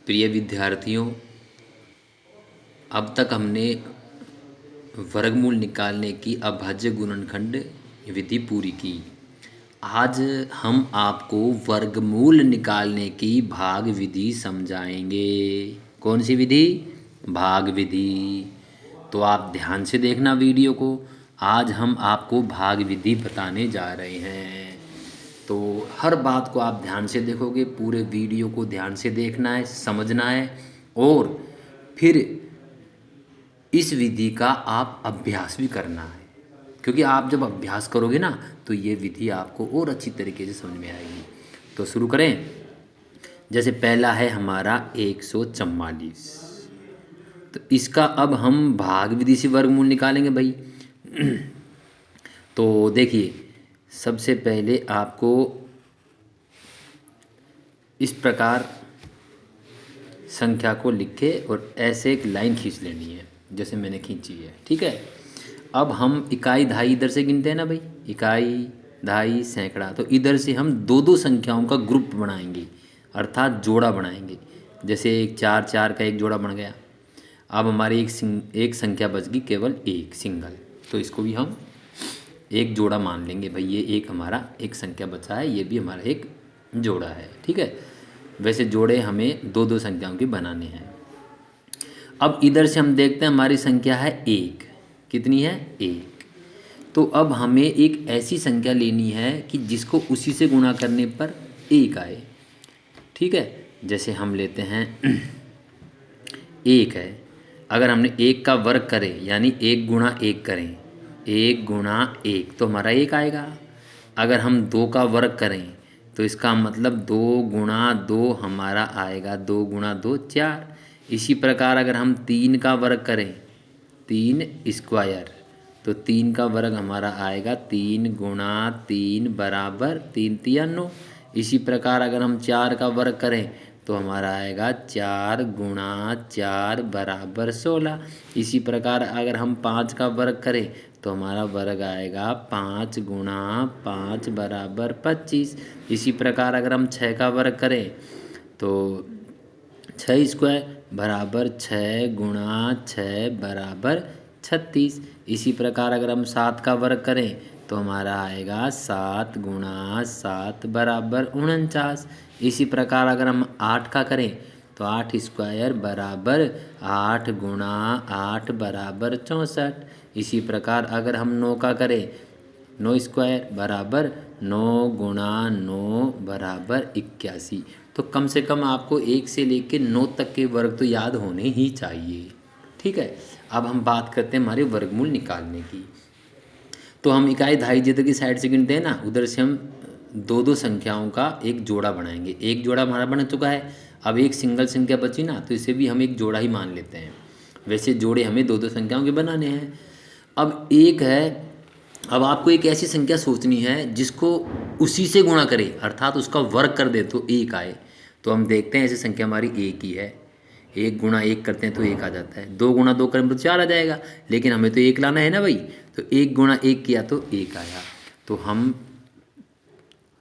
प्रिय विद्यार्थियों, अब तक हमने वर्गमूल निकालने की अभाज्य गुणनखंड विधि पूरी की। आज हम आपको वर्गमूल निकालने की भाग विधि समझाएंगे। कौन सी विधि? भाग विधि। तो आप ध्यान से देखना वीडियो को। आज हम आपको भाग विधि बताने जा रहे हैं। तो हर बात को आप ध्यान से देखोगे, पूरे वीडियो को ध्यान से देखना है, समझना है और फिर इस विधि का आप अभ्यास भी करना है। क्योंकि आप जब अभ्यास करोगे ना तो ये विधि आपको और अच्छी तरीके से समझ में आएगी। तो शुरू करें। जैसे पहला है हमारा 144। तो इसका अब हम भाग विधि से वर्गमूल निकालेंगे भाई। तो देखिए, सबसे पहले आपको इस प्रकार संख्या को लिख के और ऐसे एक लाइन खींच लेनी है जैसे मैंने खींची है। ठीक है। अब हम इकाई दहाई इधर से गिनते हैं ना भाई, इकाई दहाई सैकड़ा। तो इधर से हम दो दो संख्याओं का ग्रुप बनाएंगे, अर्थात जोड़ा बनाएंगे। जैसे एक 4 4 का एक जोड़ा बन गया। अब हमारी एक संख्या बच गई केवल एक सिंगल, तो इसको भी हम एक जोड़ा मान लेंगे भाई। ये एक हमारा एक संख्या बचा है, ये भी हमारा एक जोड़ा है। ठीक है। वैसे जोड़े हमें दो दो संख्याओं के बनाने हैं। अब इधर से हम देखते हैं हमारी संख्या है एक। कितनी है? एक। तो अब हमें एक ऐसी संख्या लेनी है कि जिसको उसी से गुणा करने पर एक आए। ठीक है। जैसे हम लेते हैं एक है। अगर हमने एक का वर्ग करें यानी एक गुणा एक करें, एक गुणा एक, तो हमारा एक आएगा। अगर हम दो का वर्ग करें तो इसका मतलब दो गुणा दो हमारा आएगा, दो गुणा दो चार। इसी प्रकार अगर हम तीन का वर्ग करें, तीन स्क्वायर, तो तीन का वर्ग हमारा आएगा तीन गुणा तीन बराबर तीन तिया नौ। इसी प्रकार अगर हम चार का वर्ग करें तो हमारा आएगा चार गुणा चार बराबर 16। इसी प्रकार अगर हम पाँच का वर्ग करें तो हमारा वर्ग आएगा पाँच गुणा पाँच बराबर 25। इसी प्रकार अगर हम छः का वर्ग करें तो छः स्क्वायर बराबर छः गुणा छः बराबर 36। इसी प्रकार अगर हम सात का वर्ग करें तो हमारा आएगा सात गुणा सात बराबर 49। इसी प्रकार अगर हम आठ का करें तो आठ स्क्वायर बराबर आठ गुणा आठ बराबर 64। इसी प्रकार अगर हम नौ का करें, नौ स्क्वायर बराबर नौ गुणा नौ बराबर 81। तो कम से कम आपको एक से लेकर नौ तक के वर्ग तो याद होने ही चाहिए। ठीक है। अब हम बात करते हैं हमारे वर्गमूल निकालने की। तो हम इकाई दहाई जिधर की साइड से गिनते हैं ना, उधर से हम दो दो संख्याओं का एक जोड़ा बनाएंगे। एक जोड़ा हमारा बन चुका है। अब एक सिंगल संख्या बची ना, तो इसे भी हम एक जोड़ा ही मान लेते हैं। वैसे जोड़े हमें दो दो संख्याओं के बनाने हैं। अब एक है। अब आपको एक ऐसी संख्या सोचनी है जिसको उसी से गुणा करे, अर्थात उसका वर्ग कर दे तो एक आए। तो हम देखते हैं ऐसी संख्या हमारी एक ही है। एक गुणा एक करते हैं तो एक आ जाता है, दो गुणा दो करें तो चार आ जाएगा। लेकिन हमें तो एक लाना है ना भाई, तो एक गुणा एक किया तो एक आया। तो हम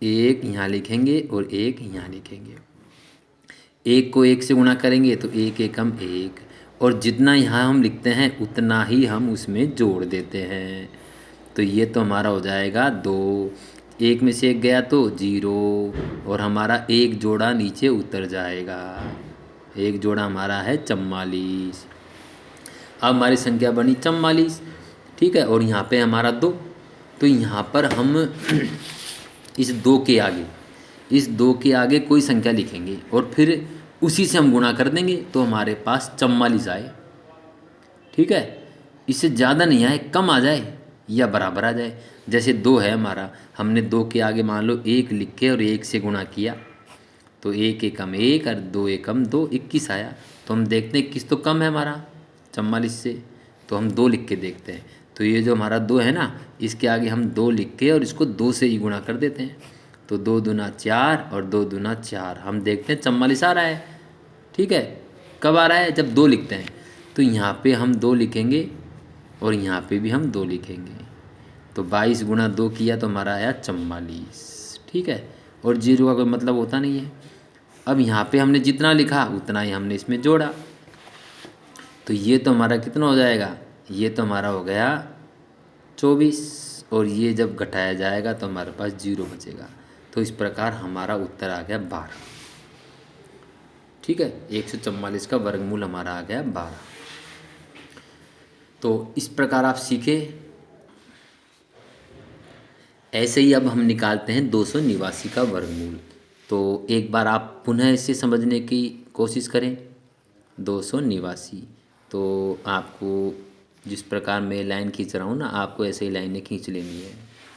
एक यहाँ लिखेंगे और एक यहाँ लिखेंगे। एक को एक से गुणा करेंगे तो एक एकम एक, और जितना यहाँ हम लिखते हैं उतना ही हम उसमें जोड़ देते हैं। तो ये तो हमारा हो जाएगा दो, एक में से एक गया तो जीरो, और हमारा एक जोड़ा नीचे उतर जाएगा। एक जोड़ा हमारा है 44। अब हमारी संख्या बनी 44। ठीक है। और यहाँ पे हमारा दो, तो यहाँ पर हम इस दो के आगे, इस दो के आगे कोई संख्या लिखेंगे और फिर उसी से हम गुणा कर देंगे तो हमारे पास 44 आए। ठीक है। इससे ज़्यादा नहीं आए, कम आ जाए या बराबर आ जाए। जैसे दो है हमारा, हमने दो के आगे मान लो एक लिख के और एक से गुणा किया तो एक एकम एक और दो एकम दो, 21 आया। तो हम देखते हैं किस तो कम है हमारा 44 से, तो हम दो लिख के देखते हैं। तो ये जो हमारा दो है ना, इसके आगे हम दो लिख के और इसको दो से ही गुणा कर देते हैं। तो दो दूना चार और दो दूना चार, हम देखते हैं 44 आ रहा है। ठीक है। कब आ रहा है? जब दो लिखते हैं। तो यहाँ पे हम दो लिखेंगे और यहाँ पे भी हम दो लिखेंगे। तो 22 गुणा दो किया तो हमारा आया 44। ठीक है। और जीरो का कोई मतलब होता नहीं है। अब यहाँ पे हमने जितना लिखा उतना ही हमने इसमें जोड़ा, तो ये तो हमारा कितना हो जाएगा, ये तो हमारा हो गया 24, और ये जब घटाया जाएगा तो हमारे पास 0 बचेगा। तो इस प्रकार हमारा उत्तर आ गया 12। ठीक है, 144 का वर्गमूल हमारा आ गया 12। तो इस प्रकार आप सीखे। ऐसे ही अब हम निकालते हैं 289 का वर्गमूल। तो एक बार आप पुनः इसे समझने की कोशिश करें। 289, तो आपको जिस प्रकार मैं लाइन खींच रहा हूँ ना, आपको ऐसे ही लाइनें खींच लेनी है।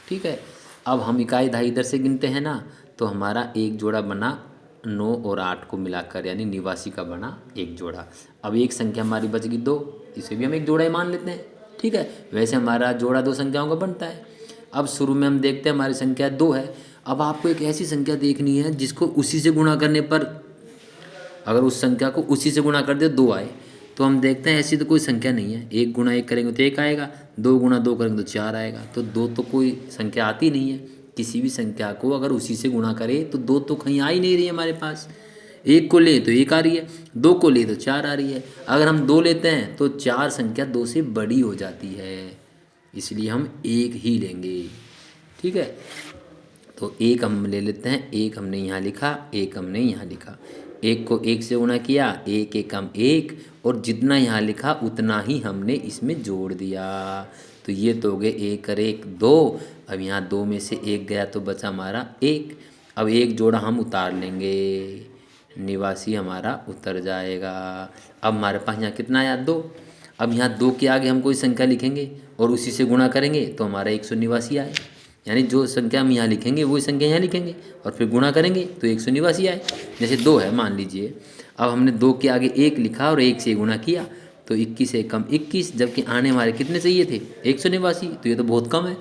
ठीक है, अब हम इकाई दहाई इधर से गिनते हैं ना, तो हमारा एक जोड़ा बना 9 और 8 को मिलाकर, यानी 89 का बना एक जोड़ा। अब एक संख्या हमारी बच गई 2, इसे भी हम एक जोड़ा ही मान लेते हैं। ठीक है, वैसे हमारा जोड़ा 2 संख्याओं का बनता है। अब शुरू में हम देखते हैं हमारी संख्या 2 है। अब आपको एक ऐसी संख्या देखनी है जिसको उसी से गुणा करने पर, अगर उस संख्या को उसी से गुणा कर दे 2 आए, तो हम देखते हैं ऐसी तो कोई संख्या नहीं है। 1 गुणा 1 करेंगे तो 1 आएगा, 2 गुणा 2 करेंगे तो 4 आएगा। तो 2 तो कोई संख्या आती नहीं है। किसी भी संख्या को अगर उसी से गुणा करे तो 2 तो कहीं आ ही नहीं रही है हमारे पास। 1 को ले तो 1 आ रही है, 2 को ले तो 4 आ रही है। अगर हम 2 लेते हैं तो 4 संख्या 2 से बड़ी हो जाती है, इसलिए हम 1 ही लेंगे। ठीक है, तो 1 हम ले लेते हैं। 1 हमने यहाँ लिखा, 1 हमने यहाँ लिखा। 1 को 1 से गुणा किया, 1 1 हम 1, और जितना यहाँ लिखा उतना ही हमने इसमें जोड़ दिया। तो ये तो हो गए 1 और 1 2। अब यहाँ 2 में से 1 गया तो बचा हमारा 1। अब एक जोड़ा हम उतार लेंगे, 89 हमारा उतर जाएगा। अब हमारे पास यहाँ कितना आया 2। अब यहाँ 2 के आगे हम कोई संख्या लिखेंगे और उसी से गुणा करेंगे तो हमारा 189 आए, यानी जो संख्या हम यहाँ लिखेंगे वही संख्या यहाँ लिखेंगे और फिर गुणा करेंगे तो 189 आए। जैसे 2 है मान लीजिए, अब हमने 2 के आगे 1 लिखा और 1 से गुणा किया तो 21 से कम 21, जबकि आने हमारे कितने चाहिए थे 189, तो ये तो बहुत कम है।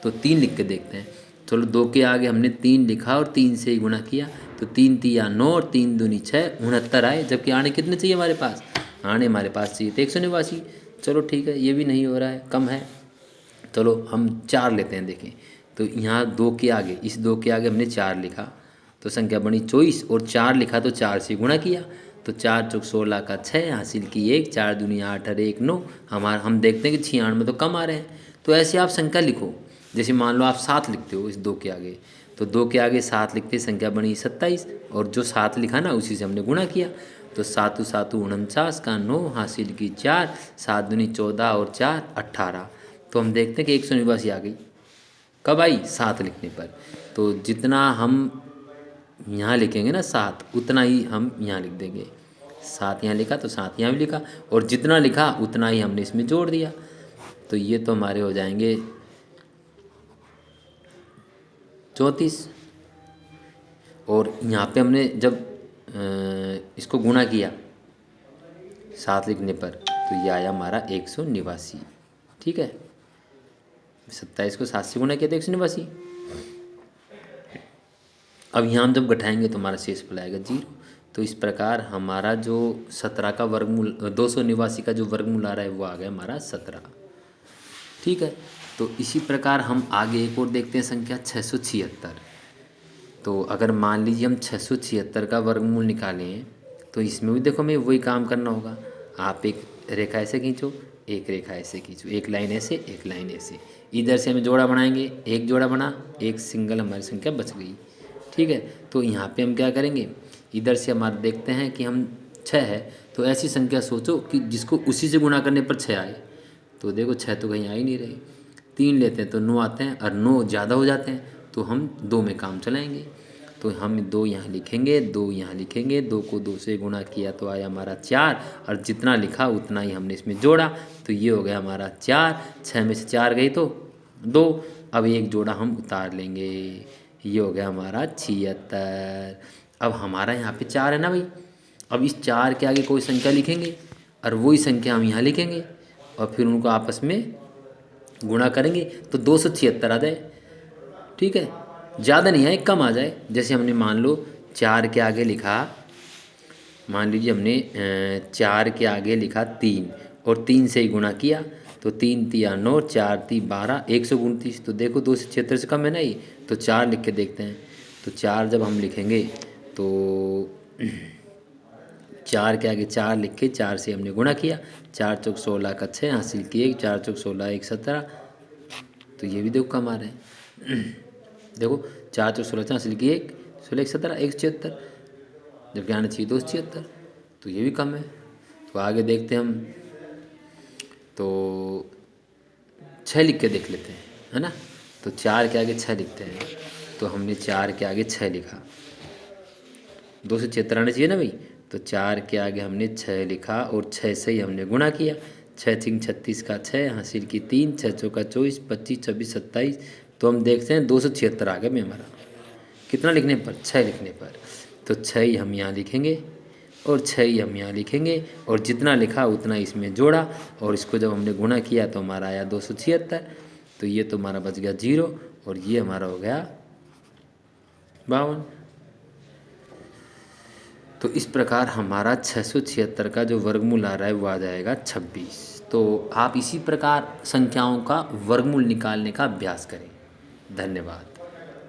तो 3 लिख के देखते हैं। चलो 2 के आगे हमने 3 लिखा और 3 से गुणा किया तो 3 तिया 9 और 3 दूनी 6, 69 आए, जबकि आने कितने चाहिए हमारे पास, आने हमारे पास चाहिए थे 189। चलो ठीक है, ये भी नहीं हो रहा है, कम है। चलो हम 4 लेते हैं। देखें तो यहाँ 2 के आगे, इस 2 के आगे हमने 4 लिखा तो संख्या बनी 24, और 4 लिखा तो 4 से गुणा किया तो 4 चौक 16 का 6 हासिल की 1, 4 दूनी 8 और 1 9। हम देखते हैं कि 96 तो कम आ रहे हैं। तो ऐसे आप संख्या लिखो, जैसे मान लो आप 7 लिखते हो इस 2 के आगे, तो 2 के आगे 7 लिखते संख्या बनी 27, और जो 7 लिखा ना उसी से हमने गुणा किया तो 7 7 49 का 9 हासिल की 4, 7 दूनी 14 और 4 18। तो हम देखते हैं कि 189 आ गई। कब आई, 7 लिखने पर। तो जितना हम यहाँ लिखेंगे ना 7, उतना ही हम यहाँ लिख देंगे। 7 यहाँ लिखा तो 7 यहाँ भी लिखा, और जितना लिखा उतना ही हमने इसमें जोड़ दिया। तो ये तो हमारे हो जाएंगे 34। और यहाँ पे हमने जब इसको गुणा किया 7 लिखने पर तो ये आया हमारा 189। ठीक है, 27 को 7 से गुणा किया तो 189। अब यहाँ हम जब घटाएंगे तो हमारा शेष फल आएगा 0। तो इस प्रकार हमारा जो 17 का वर्गमूल, 289 का जो वर्गमूल आ रहा है वो आ गया हमारा 17। ठीक है, तो इसी प्रकार हम आगे एक और देखते हैं संख्या 676। तो अगर मान लीजिए हम 676 का वर्गमूल निकालें तो इसमें भी देखो हमें वही काम करना होगा। आप एक रेखा ऐसे खींचो, एक रेखा ऐसे खींचो, एक लाइन ऐसे, एक लाइन ऐसे। इधर से हमें जोड़ा बनाएंगे, एक जोड़ा बना, एक सिंगल हमारी संख्या बच गई। ठीक है, तो यहाँ पे हम क्या करेंगे, इधर से हमारे देखते हैं कि हम 6 है, तो ऐसी संख्या सोचो कि जिसको उसी से गुणा करने पर 6 आए। तो देखो 6 तो कहीं आ ही नहीं रहे। 3 लेते हैं तो 9 आते हैं, और 9 ज़्यादा हो जाते हैं तो हम 2 में काम चलाएंगे। तो हम 2 यहाँ लिखेंगे, 2 यहाँ लिखेंगे, 2 को 2 से गुणा किया तो आया हमारा 4, और जितना लिखा उतना ही हमने इसमें जोड़ा तो ये हो गया हमारा 4। 6 में से 4 गई तो 2। अब एक जोड़ा हम उतार लेंगे, ये हो गया हमारा 76। अब हमारा यहाँ पे 4 है ना भाई, अब इस 4 के आगे कोई संख्या लिखेंगे और वही संख्या हम यहाँ लिखेंगे और फिर उनको आपस में गुणा करेंगे तो 276 आ जाए। ठीक है, ज़्यादा नहीं आए, कम आ जाए। जैसे हमने मान लो 4 के आगे लिखा, मान लीजिए हमने 4 के आगे लिखा 3 और 3 से ही गुणा किया तो 3 तिया 9, 4 ती 12, 129। तो देखो 276 से कम है ना ये, तो 4 लिख के देखते हैं। तो 4 जब हम लिखेंगे तो 4 के आगे 4 लिख के 4 से हमने गुणा किया, 4 चौक 16 का 6 हासिल किए, 4 चौक 16 1 17। तो ये भी देखो कम आ रहे हैं। देखो 4 चौक 16 हासिल किए 1 16 1 17 176, जबकि आना चाहिए 276, तो ये भी कम है। तो आगे देखते हैं हम, तो 6 लिख के देख लेते हैं, है ना। तो 4 के आगे 6 लिखते हैं, तो हमने 4 के आगे 6 लिखा, 276 आना चाहिए ना भाई। तो 4 के आगे हमने 6 लिखा और 6 से ही हमने गुणा किया, 6 3 36 का 6 हासिल की 3, 6 चौका 24 25 26 27। तो हम देखते हैं 276 आ गया में हमारा, कितना लिखने पर, 6 लिखने पर। तो 6 ही हम यहाँ लिखेंगे और 6 ही हम यहाँ लिखेंगे, और जितना लिखा उतना इसमें जोड़ा, और इसको जब हमने गुणा किया तो हमारा आया 276। तो ये तो हमारा बच गया 0, और ये हमारा हो गया 52। तो इस प्रकार हमारा 676 का जो वर्गमूल आ रहा है वो आ जाएगा 26। तो आप इसी प्रकार संख्याओं का वर्गमूल निकालने का अभ्यास करें। धन्यवाद।